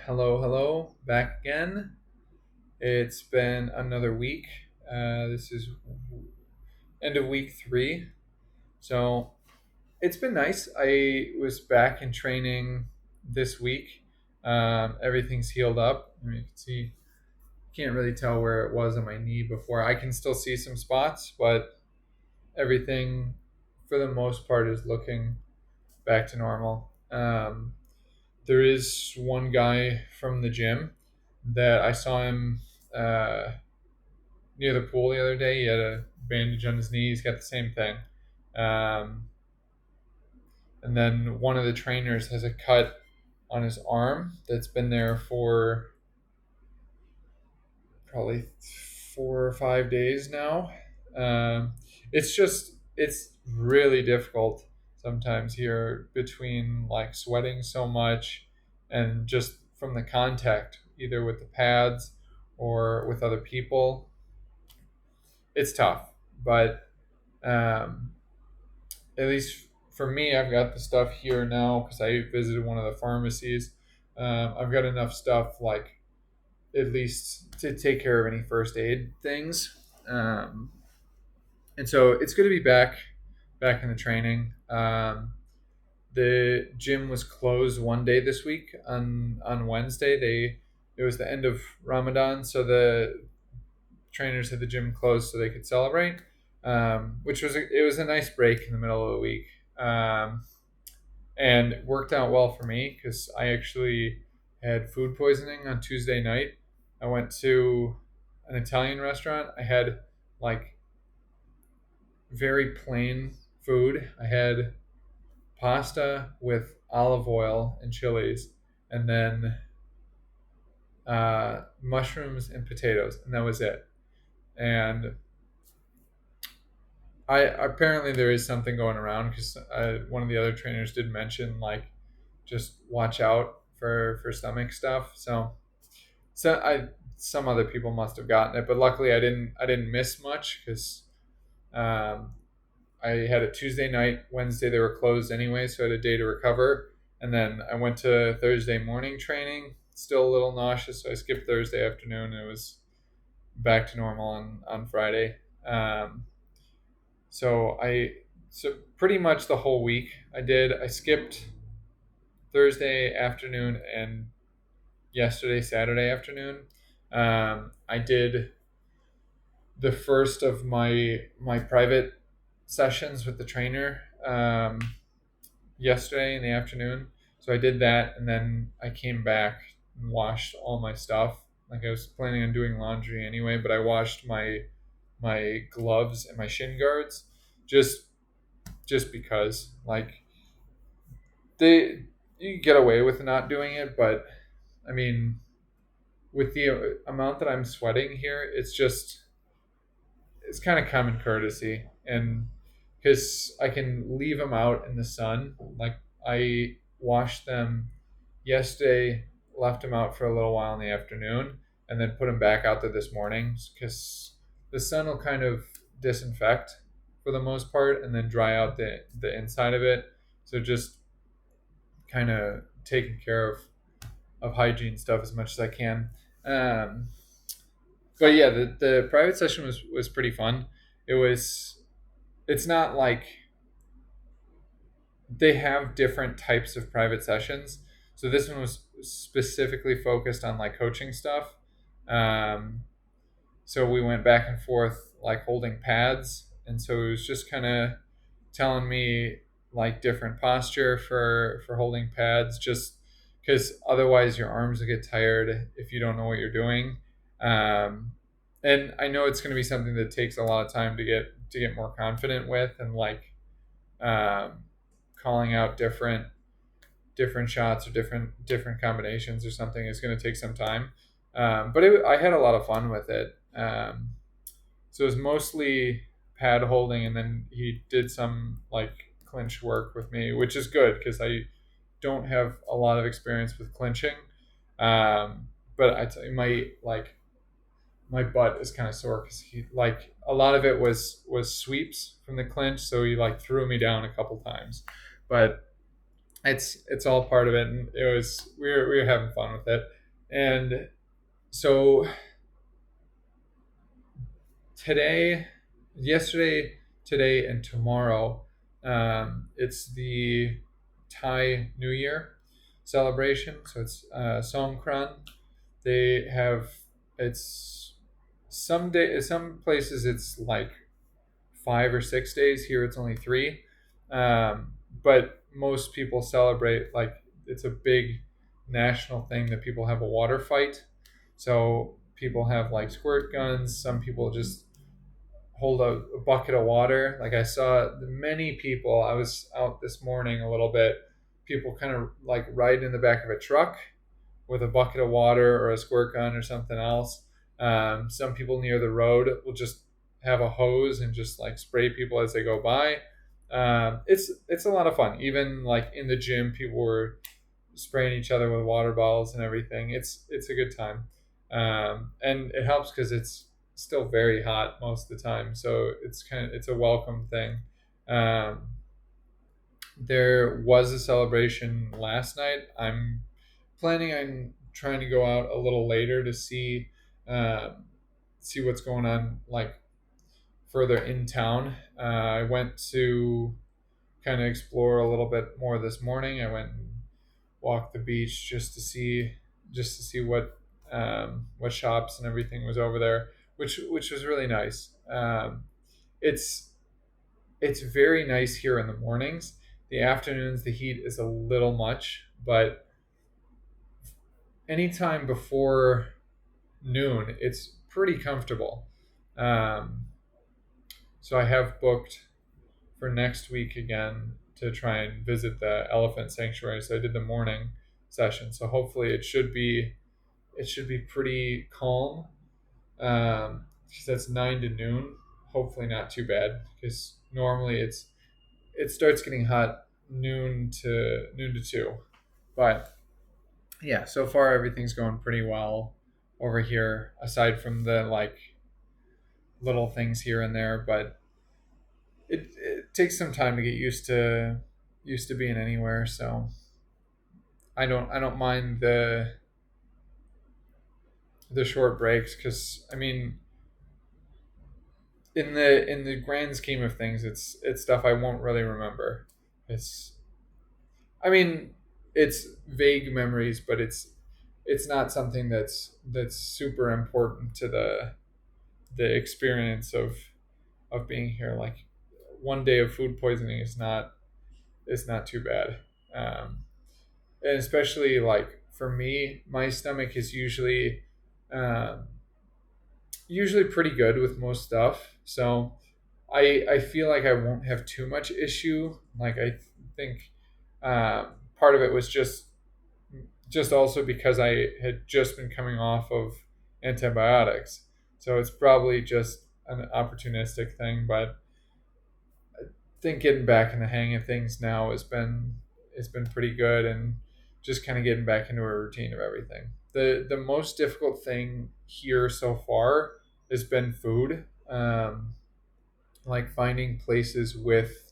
Hello, back again. It's been another week. This is end of week 3. So it's been nice. I was back in training this week. Everything's healed up. You can see, can't really tell where it was on my knee before. I can still see some spots, but everything for the most part is looking back to normal. There is one guy from the gym that I saw him uh, near the pool the other day. He had a bandage on his knee. He's got the same thing. Um, and then one of the trainers has a cut on his arm that's been there for probably 4 or 5 days now. Um, it's really difficult sometimes here between like sweating so much and just from the contact, either with the pads or with other people. It's tough, but um, at least for me, I've got the stuff here now because I visited one of the pharmacies. I've got enough stuff like at least to take care of any first aid things. And so it's good to be back in the training. The gym was closed one day this week on Wednesday. It was the end of Ramadan, so the trainers had the gym closed so they could celebrate, which it was a nice break in the middle of the week, and it worked out well for me because I actually had food poisoning on Tuesday night. I went to an Italian restaurant. I had like very plain food. I had pasta with olive oil and chilies, and then mushrooms and potatoes, and that was it. And I apparently there is something going around because one of the other trainers did mention like just watch out for stomach stuff. So I some other people must have gotten it, but luckily I didn't miss much because um, I had a Tuesday night. Wednesday they were closed anyway, so I had a day to recover. And then I went to Thursday morning training. Still a little nauseous, so I skipped Thursday afternoon. And it was back to normal on Friday. Um, so pretty much the whole week I skipped Thursday afternoon and yesterday Saturday afternoon. I did the first of my private sessions with the trainer yesterday in the afternoon. So I did that, and then I came back and washed all my stuff. Like I was planning on doing laundry anyway, but I washed my gloves and my shin guards just because like they you get away with not doing it, but I mean with the amount that I'm sweating here, it's kind of common courtesy, and because I can leave them out in the sun. Like I washed them yesterday, left them out for a little while in the afternoon, and then put them back out there this morning because the sun will kind of disinfect for the most part and then dry out the inside of it. So just kind of taking care of hygiene stuff as much as I can. Um, but yeah, the private session was pretty fun. It's not like they have different types of private sessions. So this one was specifically focused on like coaching stuff. Um, so we went back and forth like holding pads, and so it was just kind of telling me like different posture for holding pads, just because otherwise your arms will get tired if you don't know what you're doing. Um, and I know it's going to be something that takes a lot of time to get more confident with, and like um, calling out different shots or different combinations or something is going to take some time. But I had a lot of fun with it. So it was mostly pad holding, and then he did some like clinch work with me, which is good because I don't have a lot of experience with clinching. But I tell you, my butt is kind of sore because he like a lot of it was sweeps from the clinch, so he like threw me down a couple times, but it's all part of it, and we were having fun with it. And so today, yesterday, today, and tomorrow, it's the Thai New Year celebration. So it's Songkran. They have it's some places it's like 5 or 6 days. Here it's only 3. But most people celebrate like it's a big national thing that people have a water fight. So people have like squirt guns. Some people just hold a bucket of water. Like I saw many people. I was out this morning a little bit. People kind of like ride in the back of a truck with a bucket of water or a squirt gun or something else. Some people near the road will just have a hose and just like spray people as they go by. It's a lot of fun. Even like in the gym, people were spraying each other with water bottles and everything. It's a good time, and it helps because it's still very hot most of the time. So it's a welcome thing. Um, there was a celebration last night. I'm planning on trying to go out a little later to um, see what's going on like further in town. I went to kind of explore a little bit more this morning. I went and walked the beach just to see what shops and everything was over there, which was really nice. It's it's very nice here in the mornings. The afternoons, the heat is a little much, but anytime before noon, it's pretty comfortable. Um, so I have booked for next week again to try and visit the elephant sanctuary. So I did the morning session. So hopefully it should be pretty calm. Because that's 9 to noon. Hopefully not too bad. Because normally it starts getting hot noon to 2. But yeah, so far everything's going pretty well over here. Aside from the like little things here and there, but it takes some time to get used to being anywhere. So I don't mind the short breaks because I mean in the grand scheme of things, it's stuff I won't really remember. It's I mean it's vague memories, but it's not something that's super important to the experience of being here. Like one day of food poisoning is not too bad. Um, and especially like for me, my stomach is um, usually pretty good with most stuff. So I feel like I won't have too much issue. Like I think part of it was just also because I had just been coming off of antibiotics. So it's probably just an opportunistic thing, but I think getting back in the hang of things now has been pretty good, and just kind of getting back into a routine of everything. The most difficult thing here so far has been food. Like finding places with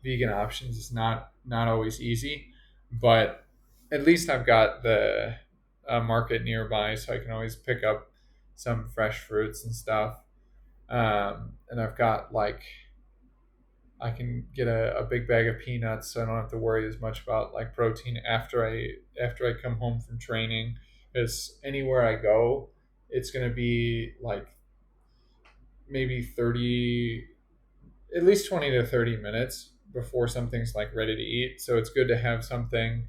vegan options is not always easy, but at least I've got the market nearby, so I can always pick up some fresh fruits and stuff. And I've got like I can get a big bag of peanuts, so I don't have to worry as much about like protein after I come home from training. Because anywhere I go, it's gonna be like maybe 30, at least 20 to 30 minutes before something's like ready to eat. So it's good to have something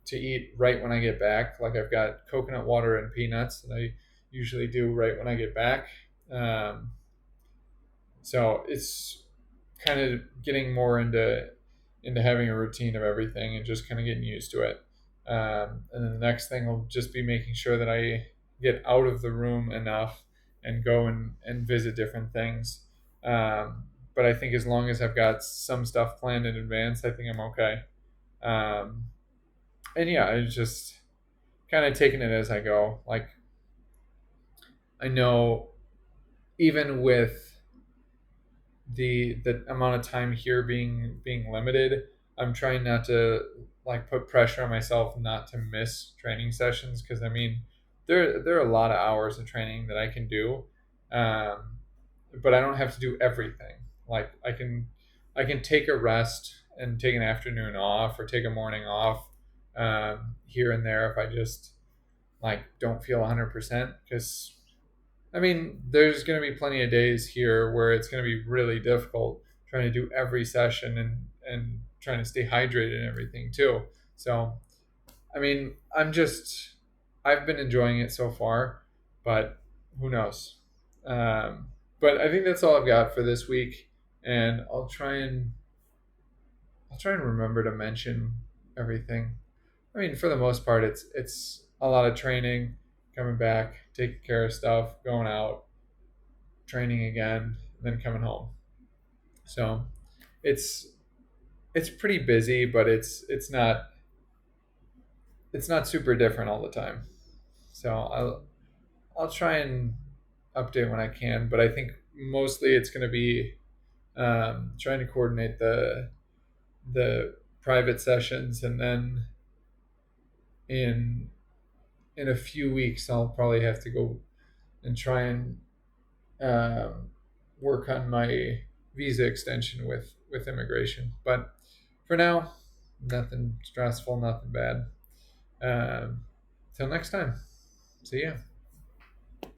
to eat right when I get back. Like I've got coconut water and peanuts that I usually do right when I get back. Um, so it's kind of getting more into having a routine of everything and just kind of getting used to it. And then the next thing will just be making sure that I get out of the room enough and go and visit different things. But I think as long as I've got some stuff planned in advance, I think I'm okay. Um, and yeah, I just kind of taking it as I go. Like I know even with the amount of time here being limited, I'm trying not to like put pressure on myself not to miss training sessions, because I mean there are a lot of hours of training that I can do, um, but I don't have to do everything. Like I can take a rest and take an afternoon off or take a morning off, here and there if I just like don't feel 100%, because I mean there's going to be plenty of days here where it's going to be really difficult trying to do every session and trying to stay hydrated and everything too. So I mean I've been enjoying it so far, but who knows. um, but I think that's all I've got for this week, and I'll try and remember to mention everything. I mean, for the most part, it's a lot of training, coming back, taking care of stuff, going out, training again, then coming home. So it's it's pretty busy, but it's not super different all the time. So I'll try and update when I can, but I think mostly it's going to be trying to coordinate the private sessions, and then in in a few weeks I'll probably have to go and try and um, work on my visa extension with immigration. But for now, nothing stressful, nothing bad. Till next time, see ya.